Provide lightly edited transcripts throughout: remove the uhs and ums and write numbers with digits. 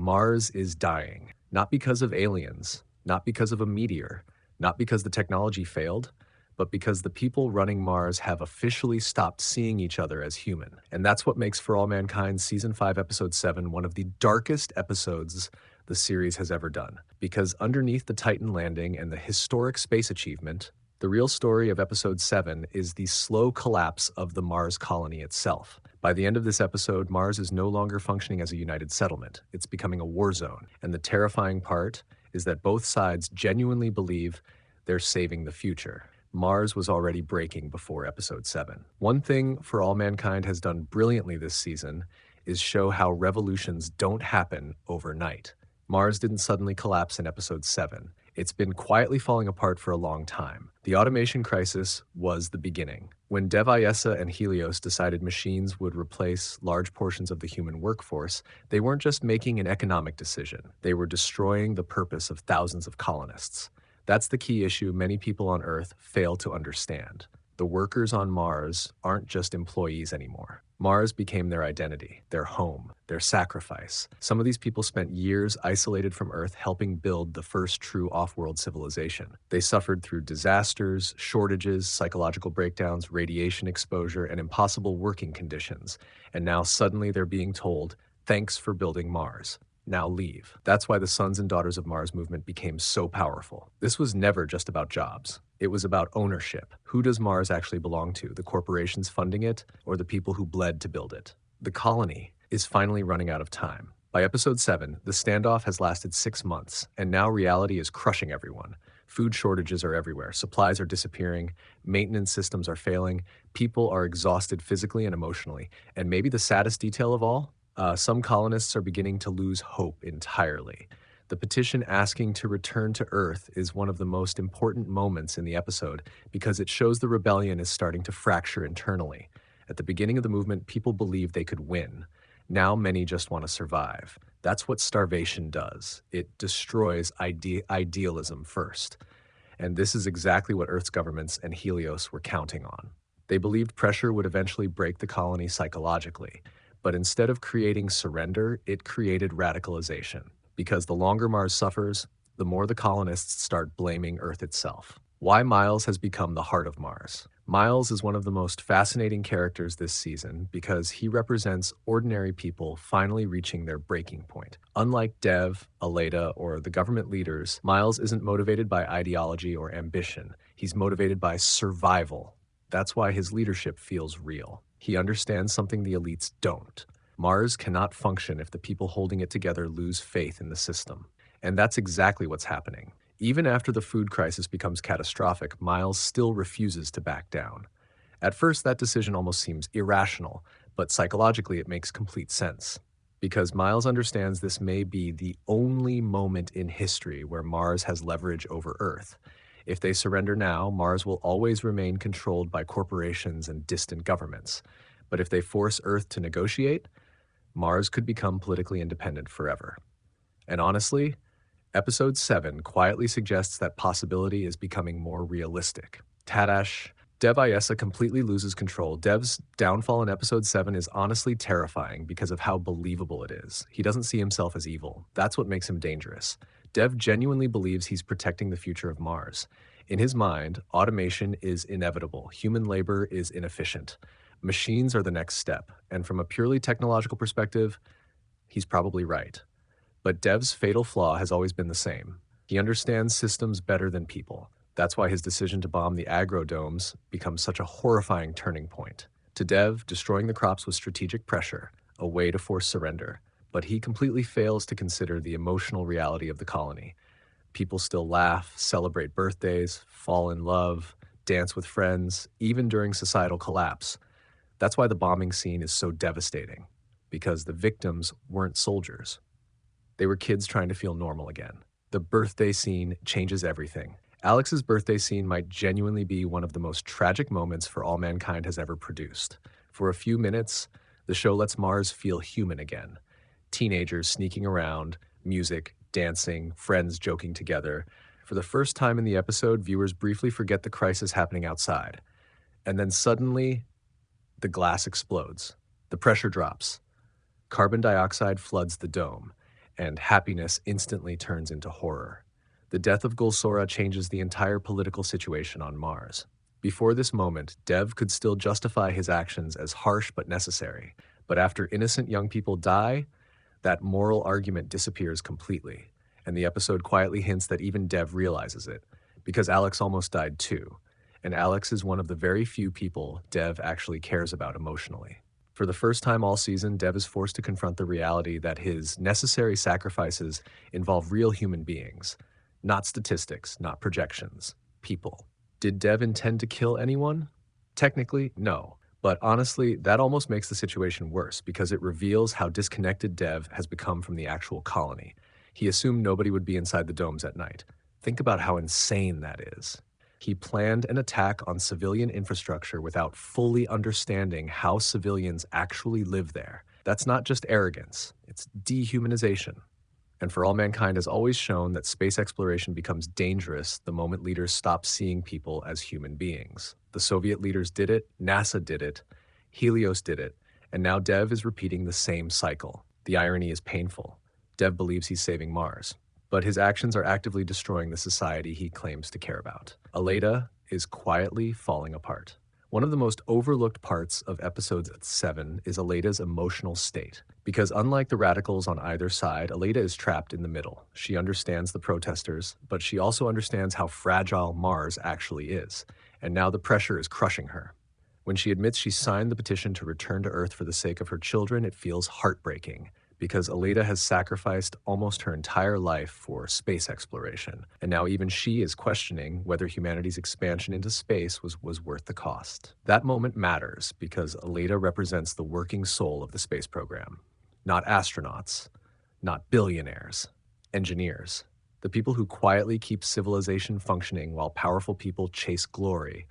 Mars is dying. Not because of aliens, not because of a meteor, not because the technology failed, but because the people running Mars have officially stopped seeing each other as human. And that's what makes For All Mankind Season 5, Episode 7 one of the darkest episodes the series has ever done. Because underneath the Titan landing and the historic space achievement, the real story of Episode 7 is the slow collapse of the Mars colony itself. By the end of this episode, Mars is no longer functioning as a united settlement. It's becoming a war zone. And the terrifying part is that both sides genuinely believe they're saving the future. Mars was already breaking before Episode 7. One thing For All Mankind has done brilliantly this season is show how revolutions don't happen overnight. Mars didn't suddenly collapse in Episode 7. It's been quietly falling apart for a long time. The automation crisis was the beginning. When Ayesa and Helios decided machines would replace large portions of the human workforce, they weren't just making an economic decision. They were destroying the purpose of thousands of colonists. That's the key issue many people on Earth fail to understand. The workers on Mars aren't just employees anymore. Mars became their identity, their home, their sacrifice. Some of these people spent years isolated from Earth helping build the first true off-world civilization. They suffered through disasters, shortages, psychological breakdowns, radiation exposure, and impossible working conditions. And now suddenly they're being told, "Thanks for building Mars. Now leave." That's why the Sons and Daughters of Mars movement became so powerful. This was never just about jobs. It was about ownership. Who does Mars actually belong to? The corporations funding it, or the people who bled to build it? The colony is finally running out of time. By Episode 7, the standoff has lasted 6 months, and now reality is crushing everyone. Food shortages are everywhere, supplies are disappearing, maintenance systems are failing, people are exhausted physically and emotionally, and maybe the saddest detail of all, some colonists are beginning to lose hope entirely. The petition asking to return to Earth is one of the most important moments in the episode because it shows the rebellion is starting to fracture internally. At the beginning of the movement, people believed they could win. Now many just want to survive. That's what starvation does. It destroys idealism first. And this is exactly what Earth's governments and Helios were counting on. They believed pressure would eventually break the colony psychologically. But instead of creating surrender, it created radicalization. Because the longer Mars suffers, the more the colonists start blaming Earth itself. Why Miles has become the heart of Mars. Miles is one of the most fascinating characters this season because he represents ordinary people finally reaching their breaking point. Unlike Dev, Alita, or the government leaders, Miles isn't motivated by ideology or ambition. He's motivated by survival. That's why his leadership feels real. He understands something the elites don't. Mars cannot function if the people holding it together lose faith in the system. And that's exactly what's happening. Even after the food crisis becomes catastrophic, Miles still refuses to back down. At first, that decision almost seems irrational, but psychologically it makes complete sense. Because Miles understands this may be the only moment in history where Mars has leverage over Earth. If they surrender now, Mars will always remain controlled by corporations and distant governments. But if they force Earth to negotiate, Mars could become politically independent forever. And honestly, Episode 7 quietly suggests that possibility is becoming more realistic. Tadash, Dev Ayesa completely loses control. Dev's downfall in Episode 7 is honestly terrifying because of how believable it is. He doesn't see himself as evil. That's what makes him dangerous. Dev genuinely believes he's protecting the future of Mars. In his mind, automation is inevitable. Human labor is inefficient. Machines are the next step. And from a purely technological perspective, he's probably right. But Dev's fatal flaw has always been the same. He understands systems better than people. That's why his decision to bomb the agro-domes becomes such a horrifying turning point. To Dev, destroying the crops was strategic pressure, a way to force surrender. But he completely fails to consider the emotional reality of the colony. People still laugh, celebrate birthdays, fall in love, dance with friends, even during societal collapse. That's why the bombing scene is so devastating, because the victims weren't soldiers. They were kids trying to feel normal again. The birthday scene changes everything. Alex's birthday scene might genuinely be one of the most tragic moments For All Mankind has ever produced. For a few minutes, the show lets Mars feel human again. Teenagers sneaking around, music, dancing, friends joking together. For the first time in the episode, viewers briefly forget the crisis happening outside. And then suddenly, the glass explodes. The pressure drops. Carbon dioxide floods the dome. and happiness instantly turns into horror. The death of Gulsora changes the entire political situation on Mars. Before this moment, Dev could still justify his actions as harsh but necessary. But after innocent young people die, that moral argument disappears completely. And the episode quietly hints that even Dev realizes it, because Alex almost died too. And Alex is one of the very few people Dev actually cares about emotionally. For the first time all season, Dev is forced to confront the reality that his necessary sacrifices involve real human beings, not statistics, not projections, people. Did Dev intend to kill anyone? Technically, no. But honestly, that almost makes the situation worse because it reveals how disconnected Dev has become from the actual colony. He assumed nobody would be inside the domes at night. Think about how insane that is. He planned an attack on civilian infrastructure without fully understanding how civilians actually live there. That's not just arrogance, it's dehumanization. And For All Mankind has always shown that space exploration becomes dangerous the moment leaders stop seeing people as human beings. The Soviet leaders did it, NASA did it, Helios did it, and now Dev is repeating the same cycle. The irony is painful. Dev believes he's saving Mars, but his actions are actively destroying the society he claims to care about. Alita is quietly falling apart. One of the most overlooked parts of episode 7 is Alita's emotional state. Because unlike the radicals on either side, Alita is trapped in the middle. She understands the protesters, but she also understands how fragile Mars actually is. And now the pressure is crushing her. When she admits she signed the petition to return to Earth for the sake of her children, it feels heartbreaking. Because Alita has sacrificed almost her entire life for space exploration, and now even she is questioning whether humanity's expansion into space was worth the cost. That moment matters because Alita represents the working soul of the space program. Not astronauts, not billionaires, engineers. The people who quietly keep civilization functioning while powerful people chase glory,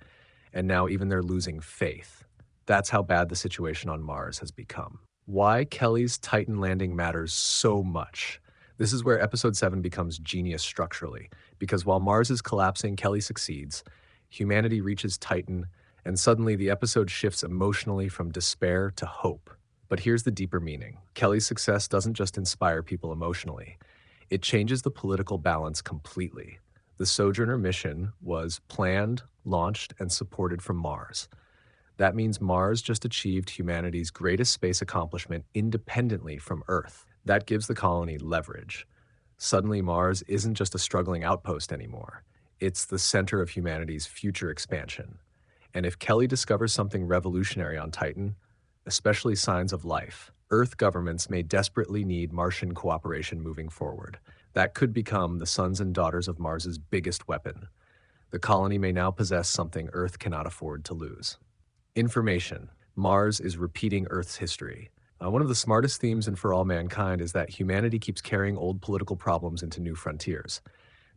and now even they're losing faith. That's how bad the situation on Mars has become. Why Kelly's Titan landing matters so much. This is where episode 7 becomes genius structurally, because while Mars is collapsing, Kelly succeeds, humanity reaches Titan, and suddenly the episode shifts emotionally from despair to hope. But here's the deeper meaning. Kelly's success doesn't just inspire people emotionally. It changes the political balance completely. The Sojourner mission was planned, launched, and supported from Mars. That means Mars just achieved humanity's greatest space accomplishment independently from Earth. That gives the colony leverage. Suddenly, Mars isn't just a struggling outpost anymore. It's the center of humanity's future expansion. And if Kelly discovers something revolutionary on Titan, especially signs of life, Earth governments may desperately need Martian cooperation moving forward. That could become the sons and daughters of Mars's biggest weapon. The colony may now possess something Earth cannot afford to lose. Information. Mars is repeating Earth's history. One of the smartest themes in For All Mankind is that humanity keeps carrying old political problems into new frontiers.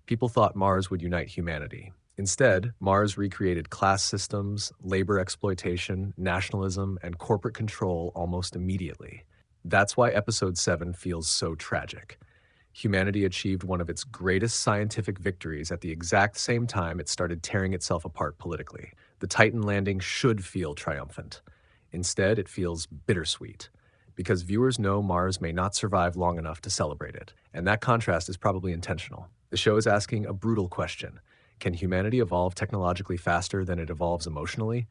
People thought Mars would unite humanity. Instead, Mars recreated class systems, labor exploitation, nationalism, and corporate control almost immediately. That's why episode 7 feels so tragic. Humanity achieved one of its greatest scientific victories at the exact same time it started tearing itself apart politically. The Titan landing should feel triumphant. Instead, it feels bittersweet, because viewers know Mars may not survive long enough to celebrate it, and that contrast is probably intentional. The show is asking a brutal question. Can humanity evolve technologically faster than it evolves emotionally?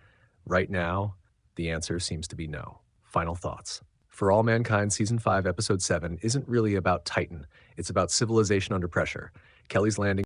Right now, the answer seems to be no. Final thoughts. For All Mankind Season 5, Episode 7 isn't really about Titan. It's about civilization under pressure. Kelly's landing